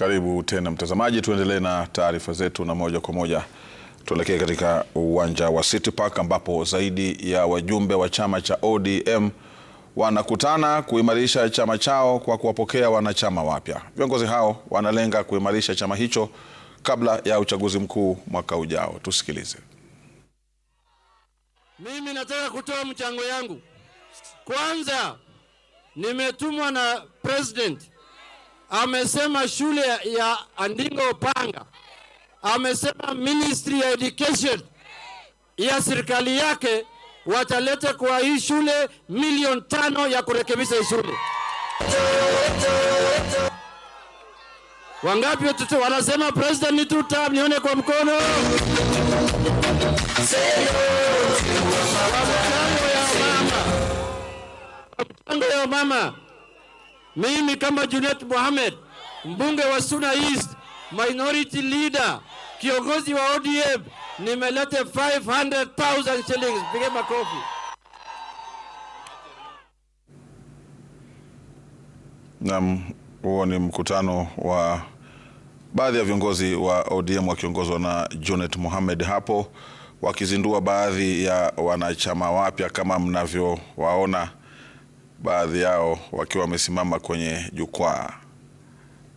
Karibu tena mtazamaji, tuendelee na taarifa zetu na moja kwa moja tuelekee katika uwanja wa City Park ambapo zaidi ya wajumbe wa chama cha ODM wanakutana kuimarisha chama chao kwa kuwapokea wanachama wapya. Viongozi hao wanalenga kuimarisha chama hicho kabla ya uchaguzi mkuu mwaka ujao. Tusikilize. Mimi nataka kutoa mchango yangu. Kwanza, nimetumwa na president. Amesema shule ya Andingo Opanga, amesema Ministry ya Education ya serikali yake wataleta kwa hii shule milioni 5 ya kurekebisha hii shule. Wangapi watoto wanasema president ni tuta, nione kwa mkono. Mchango ya mama. Mimi kama Junet Mohamed, mbunge wa Suna East, minority leader, kiongozi wa ODM, nimelete 500,000 shillings. Pige makofi. Naam, huo ni mkutano wa baadhi ya viongozi wa ODM wakiongozwa na Junet Mohamed hapo wakizindua baadhi ya wanachama wapya kama mnavyowaona, baadhi yao wakiwa wamesimama kwenye jukwaa.